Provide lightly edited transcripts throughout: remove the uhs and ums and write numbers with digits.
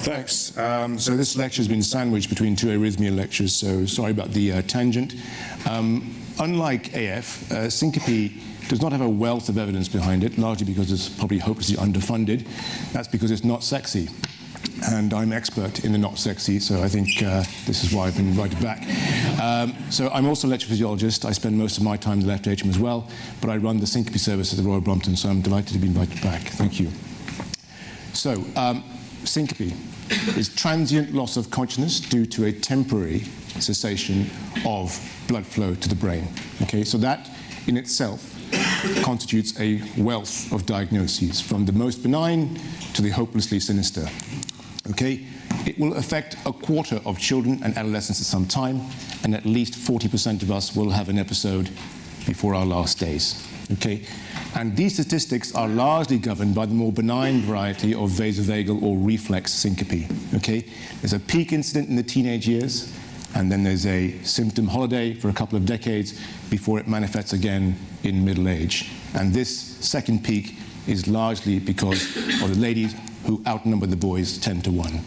Thanks. So this lecture has been sandwiched between two arrhythmia lectures, so sorry about the tangent. Unlike AF, syncope does not have a wealth of evidence behind it, largely because it's probably hopelessly underfunded. That's because it's not sexy. And I'm expert in the not sexy, so I think this is why I've been invited back. So I'm also a electrophysiologist. I spend most of my time in the left atrium as well, but I run the syncope service at the Royal Brompton, so I'm delighted to be invited back. Thank you. So, syncope is transient loss of consciousness due to a temporary cessation of blood flow to the brain. Okay, so that in itself constitutes a wealth of diagnoses, from the most benign to the hopelessly sinister. Okay, it will affect a quarter of children and adolescents at some time, and at least 40% of us will have an episode before our last days. Okay, and these statistics are largely governed by the more benign variety of vasovagal or reflex syncope. Okay, there's a peak incident in the teenage years, and then there's a symptom holiday for a couple of decades before it manifests again in middle age. And this second peak is largely because of the ladies who outnumber the boys 10 to 1.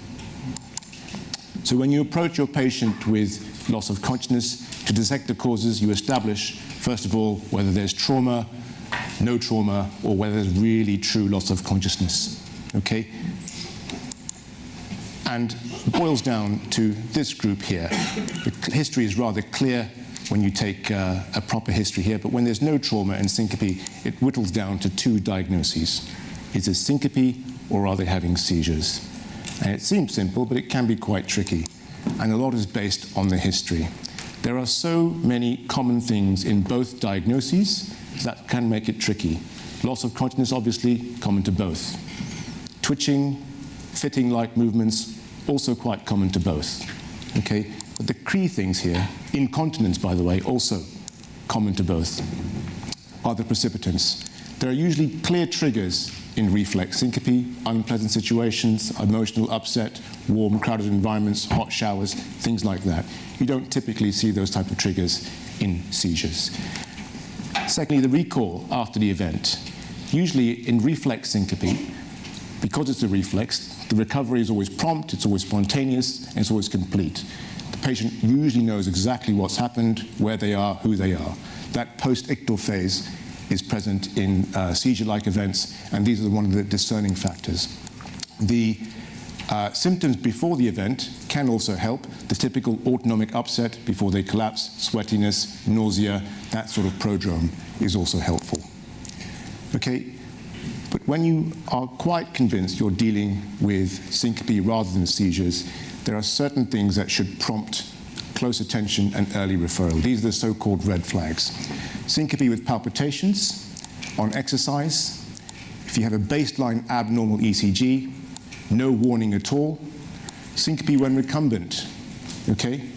So when you approach your patient with loss of consciousness, to dissect the causes, you establish, first of all, whether there's trauma, no trauma, or whether there's really true loss of consciousness. Okay? And it boils down to this group here. The history is rather clear when you take a proper history here, but when there's no trauma and syncope, it whittles down to two diagnoses. Is it syncope, or are they having seizures? And it seems simple, but it can be quite tricky. And a lot is based on the history. There are so many common things in both diagnoses that can make it tricky. Loss of consciousness, obviously, common to both. Twitching, fitting-like movements, also quite common to both. Okay? But the key things here, incontinence, by the way, also common to both, are the precipitants. There are usually clear triggers in reflex syncope: unpleasant situations, emotional upset, warm, crowded environments, hot showers, things like that. You don't typically see those type of triggers in seizures. Secondly, the recall after the event. Usually in reflex syncope, because it's a reflex, the recovery is always prompt, it's always spontaneous, and it's always complete. The patient usually knows exactly what's happened, where they are, who they are. That post-ictal phase is present in seizure-like events, and these are one of the discerning factors. The symptoms before the event can also help. The typical autonomic upset before they collapse, sweatiness, nausea, that sort of prodrome is also helpful. Okay, but when you are quite convinced you're dealing with syncope rather than seizures, there are certain things that should prompt close attention and early referral. These are the so-called red flags. Syncope with palpitations on exercise. If you have a baseline abnormal ECG, no warning at all. Syncope when recumbent. Okay?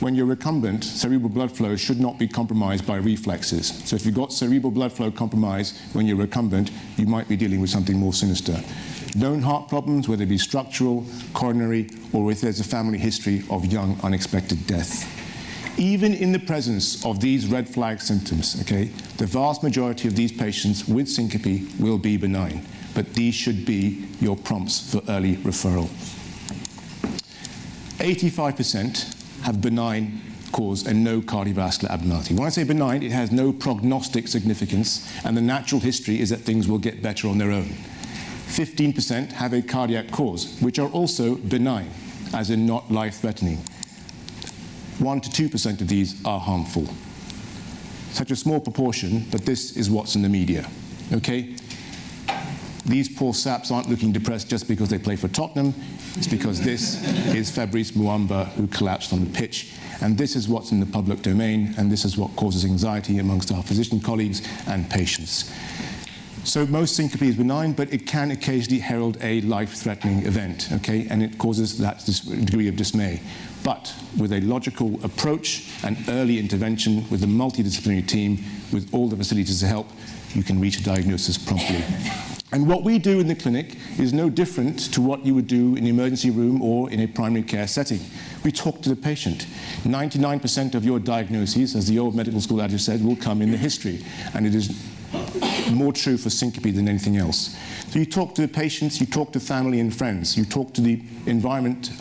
When you're recumbent, cerebral blood flow should not be compromised by reflexes. So if you've got cerebral blood flow compromised when you're recumbent, you might be dealing with something more sinister. Known heart problems, whether they be structural, coronary, or if there's a family history of young unexpected death. Even in the presence of these red flag symptoms, okay, the vast majority of these patients with syncope will be benign, but these should be your prompts for early referral. 85% have benign cause and no cardiovascular abnormality. When I say benign, it has no prognostic significance, and the natural history is that things will get better on their own. 15% have a cardiac cause, which are also benign, as in not life-threatening. 1 to 2% of these are harmful. Such a small proportion, but this is what's in the media. Okay? These poor saps aren't looking depressed just because they play for Tottenham. It's because this is Fabrice Muamba, who collapsed on the pitch. And this is what's in the public domain, and this is what causes anxiety amongst our physician colleagues and patients. So most syncope is benign, but it can occasionally herald a life-threatening event, okay? And it causes that degree of dismay. But with a logical approach and early intervention with a multidisciplinary team, with all the facilities to help, you can reach a diagnosis promptly. And what we do in the clinic is no different to what you would do in the emergency room or in a primary care setting. We talk to the patient. 99% of your diagnoses, as the old medical school adage said, will come in the history. And it is more true for syncope than anything else. So you talk to the patients, you talk to family and friends, you talk to the environment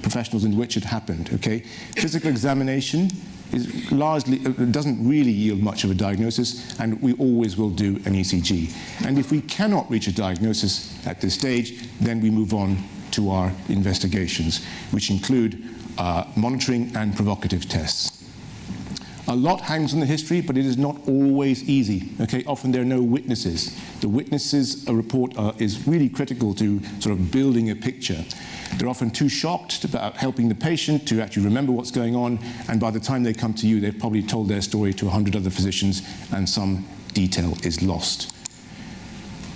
professionals in which it happened, okay? Physical examination is largely, doesn't really yield much of a diagnosis, and we always will do an ECG. And if we cannot reach a diagnosis at this stage, then we move on to our investigations, which include monitoring and provocative tests. A lot hangs on the history, but it is not always easy. Okay, often there are no witnesses. The witnesses' report is really critical to sort of building a picture. They're often too shocked about helping the patient to actually remember what's going on, and by the time they come to you, they've probably told their story to 100 other physicians, and some detail is lost.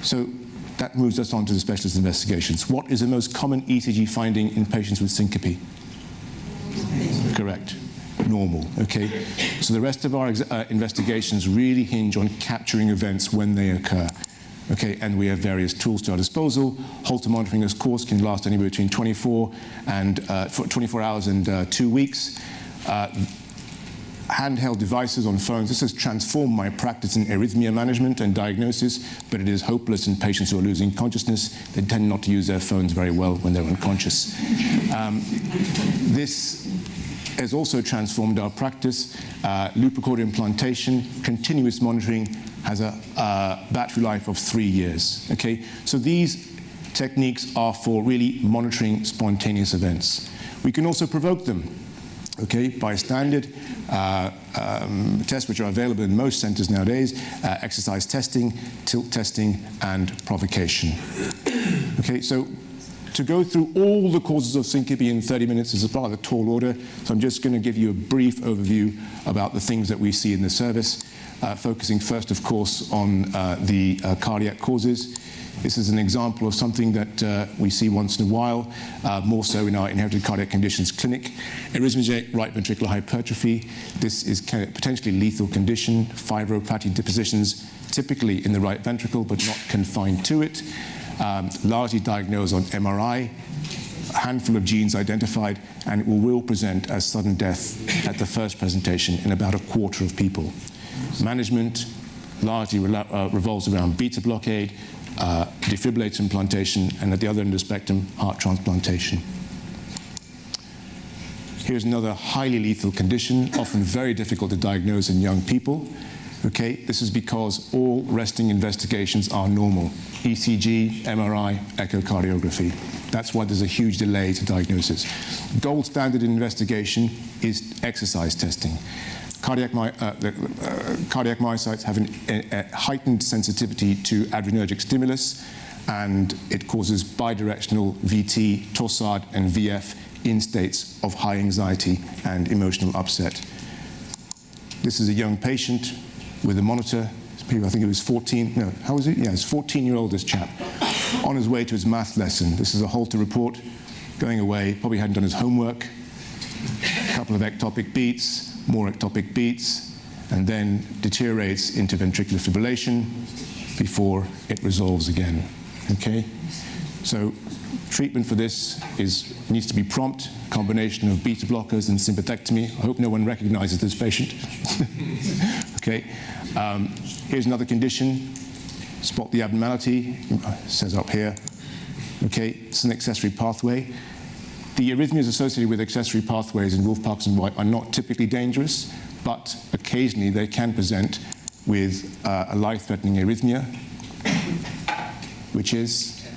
So that moves us on to the specialist investigations. What is the most common ECG finding in patients with syncope? Correct. Normal, okay? So the rest of our investigations really hinge on capturing events when they occur, okay? And we have various tools to our disposal. Holter monitoring, of course, can last anywhere between 24 hours and 2 weeks. Handheld devices on phones. This has transformed my practice in arrhythmia management and diagnosis, but it is hopeless in patients who are losing consciousness. They tend not to use their phones very well when they're unconscious. This has also transformed our practice. Loop recorder implantation, continuous monitoring has a battery life of 3 years. Okay, so these techniques are for really monitoring spontaneous events. We can also provoke them, okay, by standard tests which are available in most centers nowadays: exercise testing, tilt testing, and provocation. Okay, so to go through all the causes of syncope in 30 minutes is a rather tall order, so I'm just going to give you a brief overview about the things that we see in the service, focusing first, of course, on the cardiac causes. This is an example of something that we see once in a while, more so in our inherited cardiac conditions clinic. Arrhythmogenic right ventricular hypertrophy. This is a potentially lethal condition, fibrofatty depositions, typically in the right ventricle, but not confined to it. Largely diagnosed on MRI, a handful of genes identified, and it will present as sudden death at the first presentation in about a quarter of people. Management largely revolves around beta blockade, defibrillator implantation, and at the other end of the spectrum, heart transplantation. Here's another highly lethal condition, often very difficult to diagnose in young people. Okay, this is because all resting investigations are normal: ECG, MRI, echocardiography. That's why there's a huge delay to diagnosis. Gold standard investigation is exercise testing. Cardiac myocytes have a heightened sensitivity to adrenergic stimulus, and it causes bidirectional VT, torsade, and VF in states of high anxiety and emotional upset. This is a young patient with a monitor. I think it was 14, no, how was it? Yeah, it's 14-year-old, this chap, on his way to his math lesson. This is a Holter report, going away, probably hadn't done his homework, a couple of ectopic beats, more ectopic beats, and then deteriorates into ventricular fibrillation before it resolves again, okay? So treatment for this needs to be prompt, combination of beta blockers and sympathectomy. I hope no one recognizes this patient. Okay, here's another condition. Spot the abnormality, it says up here. Okay, it's an accessory pathway. The arrhythmias associated with accessory pathways in Wolff-Parkinson White are not typically dangerous, but occasionally they can present with a life-threatening arrhythmia, which is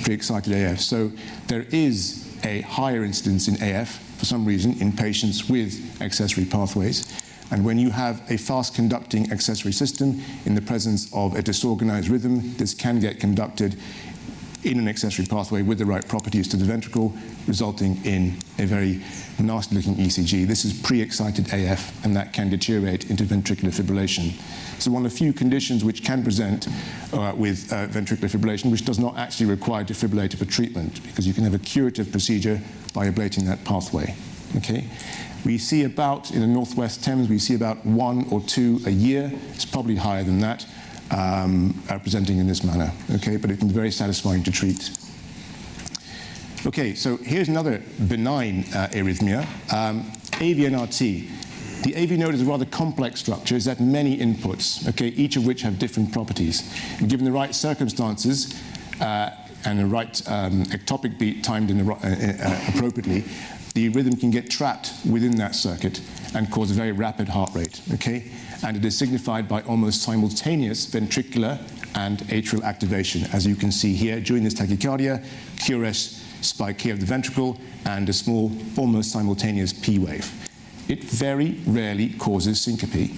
pre-excited AF. So there is a higher incidence in AF, for some reason, in patients with accessory pathways. And when you have a fast-conducting accessory system in the presence of a disorganized rhythm, this can get conducted in an accessory pathway with the right properties to the ventricle, resulting in a very nasty-looking ECG. This is pre-excited AF, and that can deteriorate into ventricular fibrillation. So one of the few conditions which can present with ventricular fibrillation, which does not actually require defibrillator for treatment, because you can have a curative procedure by ablating that pathway. Okay? We see about, in the Northwest Thames, we see about 1 or 2 a year. It's probably higher than that, presenting in this manner. Okay? But it can be very satisfying to treat. Okay, so here's another benign arrhythmia, AVNRT. The AV node is a rather complex structure. It's at many inputs, okay, each of which have different properties. And given the right circumstances and the right ectopic beat timed in appropriately, the rhythm can get trapped within that circuit and cause a very rapid heart rate, okay? And it is signified by almost simultaneous ventricular and atrial activation, as you can see here. During this tachycardia, QRS spike here of the ventricle and a small, almost simultaneous P wave. It very rarely causes syncope,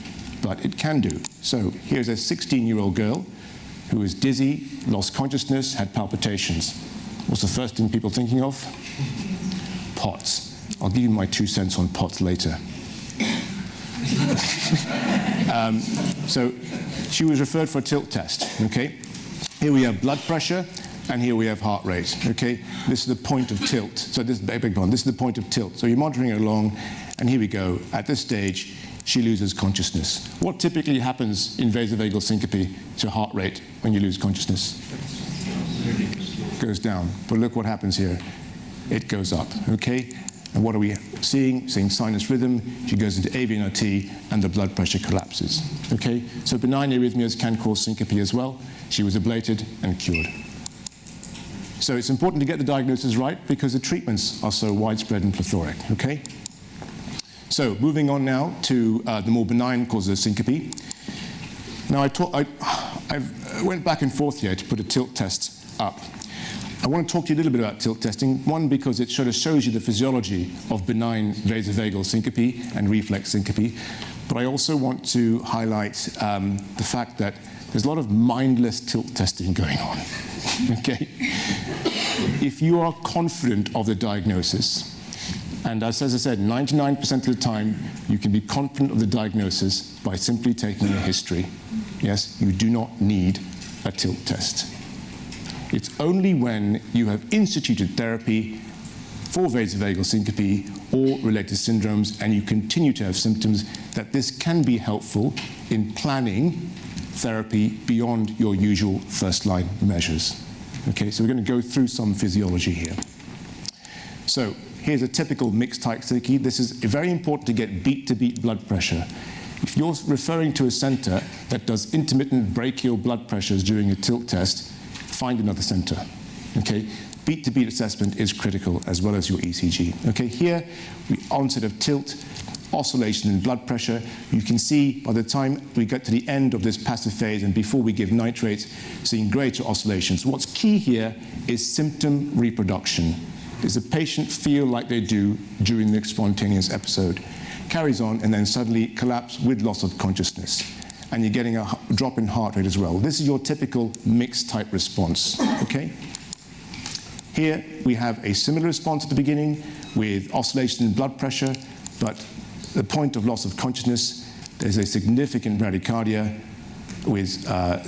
but it can do. So here's a 16-year-old girl who was dizzy, lost consciousness, had palpitations. What's the first thing people thinking of? POTS. I'll give you my 2 cents on POTS later. So she was referred for a tilt test, okay? Here we have blood pressure, and here we have heart rate, okay? This is the point of tilt. So this is the point of tilt. So you're monitoring it along, and here we go. At this stage, she loses consciousness. What typically happens in vasovagal syncope to heart rate when you lose consciousness? It goes down. But look what happens here. It goes up, okay? And what are we seeing? Seeing sinus rhythm. She goes into AVNRT, and the blood pressure collapses, okay? So benign arrhythmias can cause syncope as well. She was ablated and cured. So it's important to get the diagnosis right because the treatments are so widespread and plethoric, okay? So moving on now to the more benign causes of syncope. Now I went back and forth here to put a tilt test up. I want to talk to you a little bit about tilt testing. One, because it sort of shows you the physiology of benign vasovagal syncope and reflex syncope. But I also want to highlight the fact that there's a lot of mindless tilt testing going on, okay? If you are confident of the diagnosis, and as I said, 99% of the time, you can be confident of the diagnosis by simply taking a history. Yes, you do not need a tilt test. It's only when you have instituted therapy for vasovagal syncope or related syndromes and you continue to have symptoms that this can be helpful in planning therapy beyond your usual first-line measures. Okay, so we're going to go through some physiology here. So here's a typical mixed-type syncope. This is very important to get beat-to-beat blood pressure. If you're referring to a center that does intermittent brachial blood pressures during a tilt test, find another center, okay? Beat-to-beat assessment is critical, as well as your ECG. Okay, here, the onset of tilt, oscillation in blood pressure. You can see by the time we get to the end of this passive phase and before we give nitrates, seeing greater oscillations. What's key here is symptom reproduction. Does the patient feel like they do during the spontaneous episode? Carries on and then suddenly collapse with loss of consciousness. And you're getting a drop in heart rate as well. This is your typical mixed type response, okay? Here we have a similar response at the beginning with oscillation in blood pressure, but the point of loss of consciousness, there's a significant bradycardia with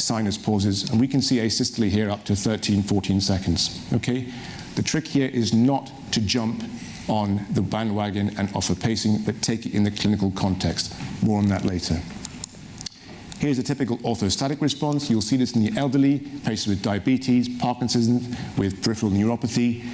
sinus pauses, and we can see asystole here up to 13, 14 seconds, okay? The trick here is not to jump on the bandwagon and offer pacing, but take it in the clinical context. More on that later. Here's a typical orthostatic response. You'll see this in the elderly, patients with diabetes, Parkinson's, with peripheral neuropathy.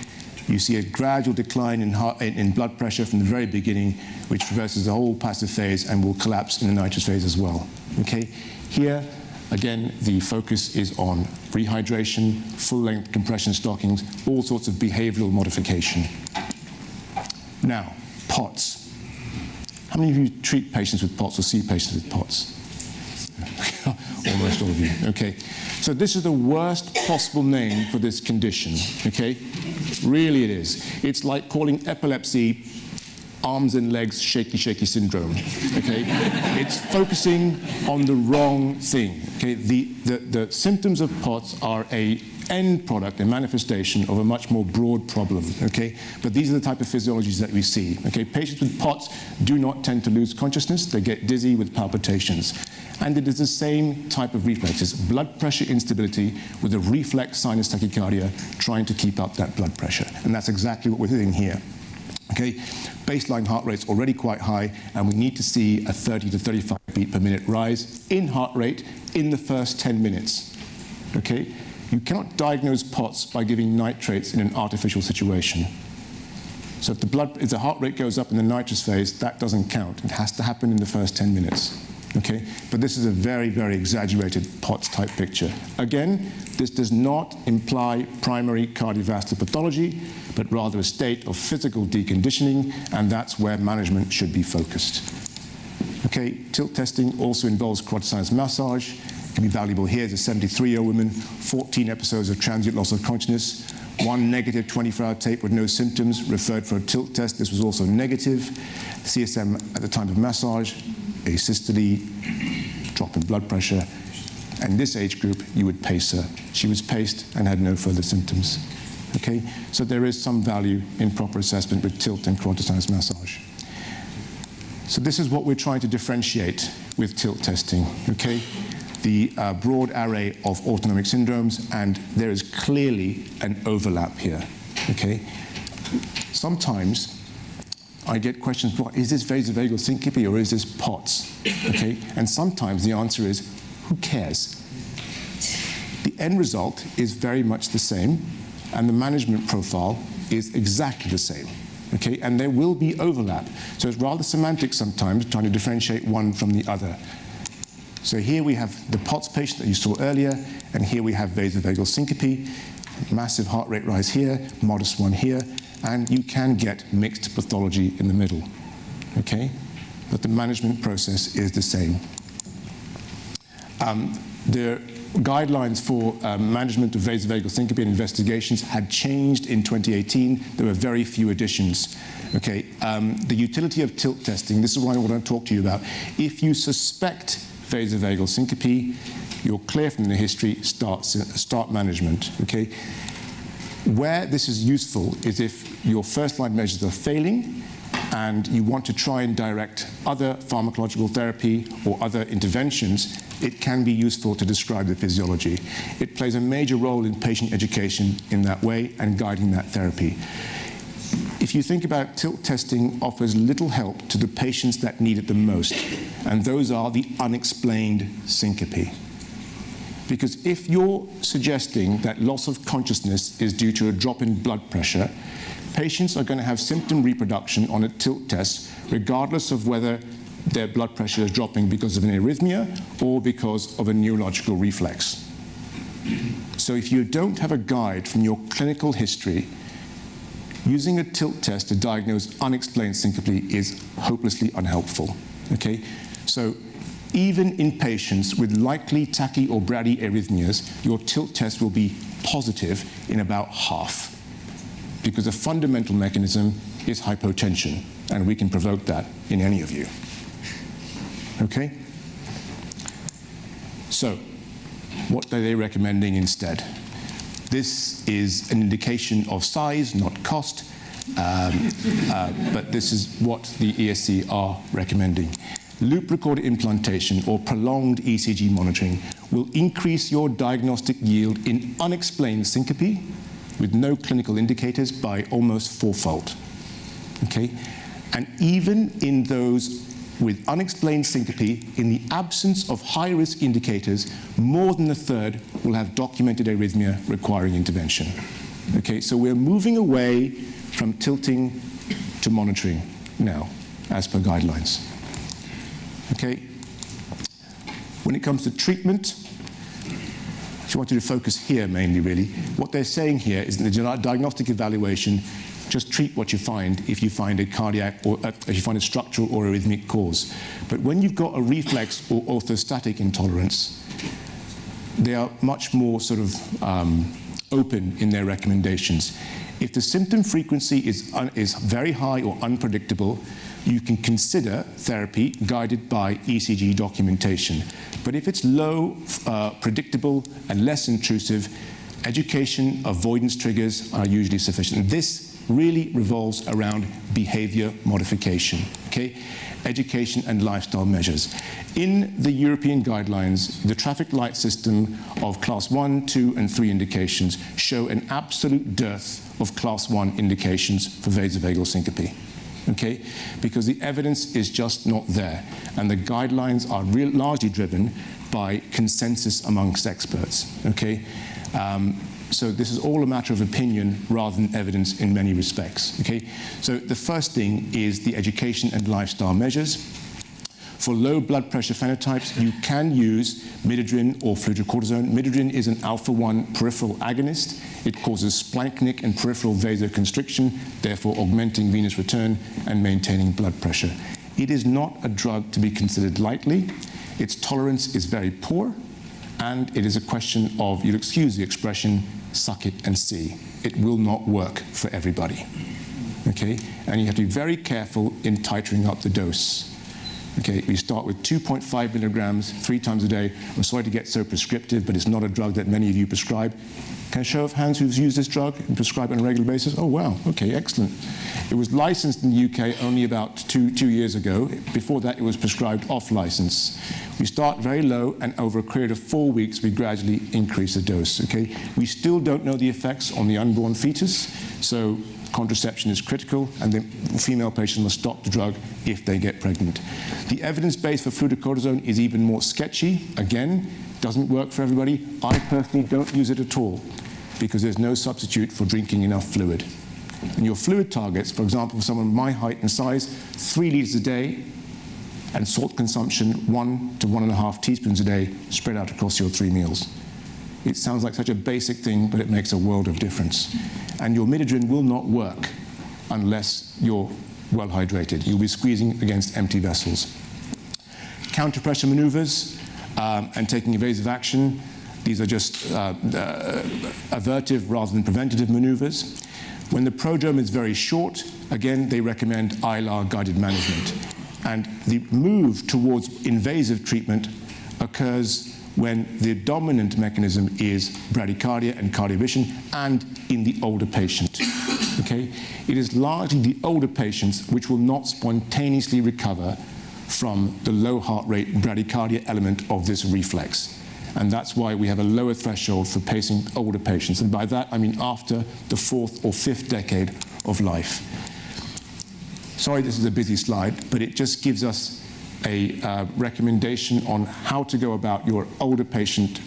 You see a gradual decline in blood pressure from the very beginning, which reverses the whole passive phase and will collapse in the nitrous phase as well. Okay? Here, again, the focus is on rehydration, full-length compression stockings, all sorts of behavioral modification. Now, POTS. How many of you treat patients with POTS or see patients with POTS? Almost all of you, okay. So this is the worst possible name for this condition, okay? Really it is. It's like calling epilepsy arms and legs shaky, shaky syndrome, okay? It's focusing on the wrong thing, okay? The symptoms of POTS are a end product, a manifestation of a much more broad problem, okay? But these are the type of physiologies that we see, okay? Patients with POTS do not tend to lose consciousness. They get dizzy with palpitations. And it is the same type of reflexes, blood pressure instability with a reflex sinus tachycardia trying to keep up that blood pressure. And that's exactly what we're doing here, okay? Baseline heart rate's already quite high, and we need to see a 30 to 35 beat per minute rise in heart rate in the first 10 minutes, okay? You cannot diagnose POTS by giving nitrates in an artificial situation. So if the heart rate goes up in the nitrous phase, that doesn't count. It has to happen in the first 10 minutes. Okay? But this is a very, very exaggerated POTS type picture. Again, this does not imply primary cardiovascular pathology, but rather a state of physical deconditioning, and that's where management should be focused. Okay, tilt testing also involves carotid sinus massage. It can be valuable here as a 73-year-old woman, 14 episodes of transient loss of consciousness, 1 negative 24-hour tape with no symptoms, referred for a tilt test. This was also negative. CSM at the time of massage, asystole, drop in blood pressure. And this age group, you would pace her. She was paced and had no further symptoms. Okay, so there is some value in proper assessment with tilt and carotid sinus massage. So this is what we're trying to differentiate with tilt testing, okay? The broad array of autonomic syndromes, and there is clearly an overlap here, okay? Sometimes I get questions, well, is this vasovagal syncope or is this POTS, okay? And sometimes the answer is, who cares? The end result is very much the same, and the management profile is exactly the same. Okay, and there will be overlap. So it's rather semantic sometimes, trying to differentiate one from the other. So here we have the POTS patient that you saw earlier, and here we have vasovagal syncope, massive heart rate rise here, modest one here, and you can get mixed pathology in the middle. Okay, but the management process is the same. The guidelines for management of vasovagal syncope and investigations had changed in 2018. There were very few additions. Okay, the utility of tilt testing, this is what I want to talk to you about. If you suspect vasovagal syncope, you're clear from the history, start management. Okay, where this is useful is if your first-line measures are failing and you want to try and direct other pharmacological therapy or other interventions, it can be useful to describe the physiology. It plays a major role in patient education in that way and guiding that therapy. If you think about it, tilt testing offers little help to the patients that need it the most, and those are the unexplained syncope. Because if you're suggesting that loss of consciousness is due to a drop in blood pressure, patients are going to have symptom reproduction on a tilt test, regardless of whether their blood pressure is dropping because of an arrhythmia or because of a neurological reflex. So if you don't have a guide from your clinical history, using a tilt test to diagnose unexplained syncope is hopelessly unhelpful. Okay? So even in patients with likely tachy or bradyarrhythmias, your tilt test will be positive in about half, because a fundamental mechanism is hypotension, and we can provoke that in any of you. Okay? So, what are they recommending instead? This is an indication of size, not cost, but this is what the ESC are recommending. Loop recorder implantation or prolonged ECG monitoring will increase your diagnostic yield in unexplained syncope with no clinical indicators by almost fourfold. Okay? And even in those with unexplained syncope, in the absence of high-risk indicators, more than a third will have documented arrhythmia requiring intervention. Okay, so we're moving away from tilting to monitoring now, as per guidelines. Okay, when it comes to treatment, I just want you to focus here mainly, really. What they're saying here is in the diagnostic evaluation, just treat what you find if you find a cardiac or if you find a structural or arrhythmic cause. But when you've got a reflex or orthostatic intolerance, they are much more sort of open in their recommendations. If the symptom frequency is very high or unpredictable, you can consider therapy guided by ECG documentation. But if it's low, predictable, and less intrusive, education, avoidance triggers are usually sufficient. This really revolves around behavior modification, okay? Education and lifestyle measures. In the European guidelines, the traffic light system of class 1, 2, and 3 indications show an absolute dearth of class 1 indications for vasovagal syncope, okay? Because the evidence is just not there, and the guidelines are largely driven by consensus amongst experts, okay? So this is all a matter of opinion rather than evidence in many respects. Okay? So the first thing is the education and lifestyle measures. For low blood pressure phenotypes, you can use midodrine or fludrocortisone. Midodrine is an alpha-1 peripheral agonist. It causes splanchnic and peripheral vasoconstriction, therefore augmenting venous return and maintaining blood pressure. It is not a drug to be considered lightly. Its tolerance is very poor, and it is a question of, you'll excuse the expression, suck it and see. It will not work for everybody. Okay? And you have to be very careful in titrating up the dose. Okay, we start with 2.5 milligrams 3 times a day. I'm sorry to get so prescriptive, but it's not a drug that many of you prescribe. Can I show of hands who's used this drug and prescribed on a regular basis? Oh, wow, okay, excellent. It was licensed in the UK only about two years ago. Before that, it was prescribed off license. We start very low, and over a period of 4 weeks, we gradually increase the dose, okay? We still don't know the effects on the unborn fetus, so contraception is critical, and the female patient must stop the drug if they get pregnant. The evidence base for fludrocortisone is even more sketchy. Again, doesn't work for everybody. I personally don't use it at all because there's no substitute for drinking enough fluid. And your fluid targets, for example, for someone my height and size, 3 liters a day, and salt consumption 1 to 1.5 teaspoons a day spread out across your 3 meals. It sounds like such a basic thing, but it makes a world of difference. And your midodrine will not work unless you're well hydrated. You'll be squeezing against empty vessels. Counter-pressure maneuvers and taking evasive action. These are just avertive rather than preventative maneuvers. When the prodrome is very short, again, they recommend ILR-guided management. And the move towards invasive treatment occurs when the dominant mechanism is bradycardia and cardiovision, and in the older patient. Okay? It is largely the older patients which will not spontaneously recover from the low heart rate bradycardia element of this reflex. And that's why we have a lower threshold for pacing older patients. And by that, I mean after the 4th or 5th decade of life. Sorry, this is a busy slide, but it just gives us a recommendation on how to go about your older patient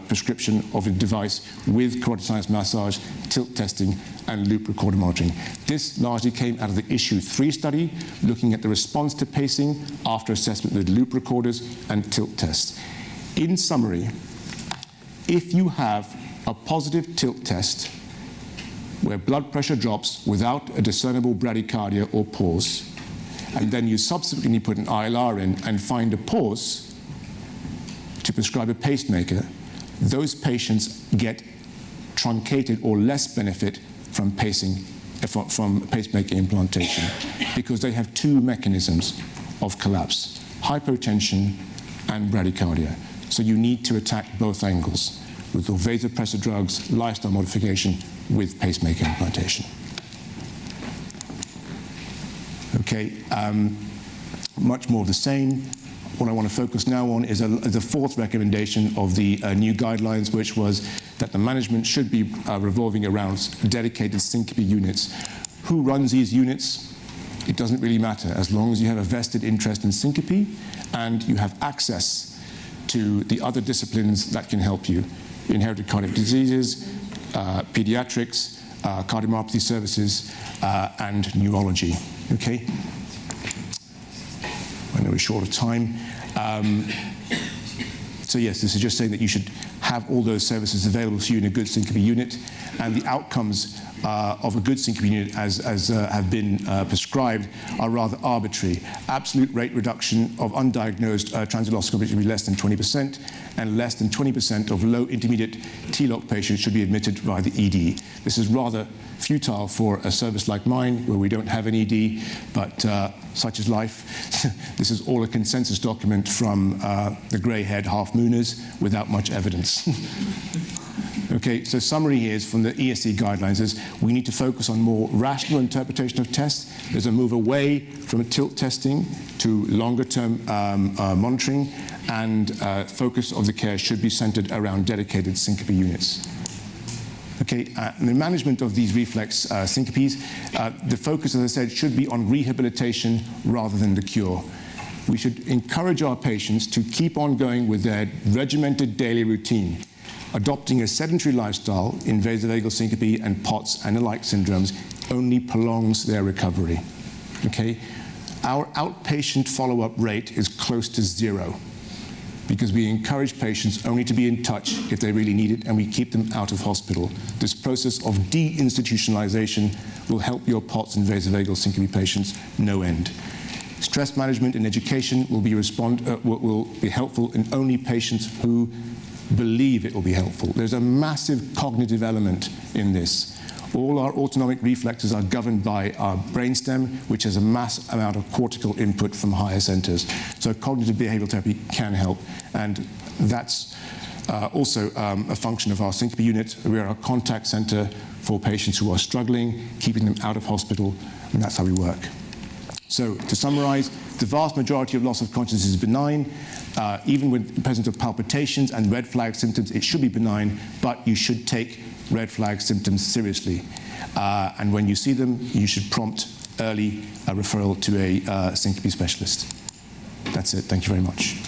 prescription of a device with carotid sinus massage, tilt testing, and loop recorder monitoring. This largely came out of the Issue 3 study, looking at the response to pacing after assessment with loop recorders and tilt tests. In summary, if you have a positive tilt test where blood pressure drops without a discernible bradycardia or pause, and then you subsequently put an ILR in and find a pause to prescribe a pacemaker, those patients get truncated or less benefit from pacemaker implantation because they have 2 mechanisms of collapse, hypotension and bradycardia. So you need to attack both angles with vasopressor drugs, lifestyle modification, with pacemaker implantation. Okay, much more of the same. What I want to focus now on is the 4th recommendation of the new guidelines, which was that the management should be revolving around dedicated syncope units. Who runs these units? It doesn't really matter, as long as you have a vested interest in syncope and you have access to the other disciplines that can help you. Inherited cardiac diseases, pediatrics, cardiomyopathy services, and neurology. Okay? I know we're short of time. So yes, this is just saying that you should have all those services available to you in a good syncope unit, and the outcomes of a good syncope unit as have been prescribed are rather arbitrary. Absolute rate reduction of undiagnosed transvascular should be less than 20%, and less than 20% of low intermediate TLOC patients should be admitted via the ED. This is rather futile for a service like mine, where we don't have an ED, but such is life. This is all a consensus document from the grey-haired half-mooners without much evidence. Okay, so summary here is from the ESC guidelines is we need to focus on more rational interpretation of tests. There's a move away from tilt testing to longer-term monitoring, and focus of the care should be centered around dedicated syncope units. Okay, the management of these reflex syncopes, the focus, as I said, should be on rehabilitation rather than the cure. We should encourage our patients to keep on going with their regimented daily routine. Adopting a sedentary lifestyle in vasovagal syncope and POTS and alike syndromes only prolongs their recovery. Okay? Our outpatient follow-up rate is close to 0 because we encourage patients only to be in touch if they really need it, and we keep them out of hospital. This process of deinstitutionalization will help your POTS and vasovagal syncope patients no end. Stress management and education will be helpful in only patients who believe it will be helpful. There's a massive cognitive element in this. All our autonomic reflexes are governed by our brainstem, which has a mass amount of cortical input from higher centers. So cognitive behavioral therapy can help, and that's also a function of our syncope unit. We are a contact center for patients who are struggling, keeping them out of hospital, and that's how we work. So to summarize, the vast majority of loss of consciousness is benign. Even with the presence of palpitations and red flag symptoms, it should be benign, but you should take red flag symptoms seriously. And when you see them, you should prompt early referral to a syncope specialist. That's it. Thank you very much.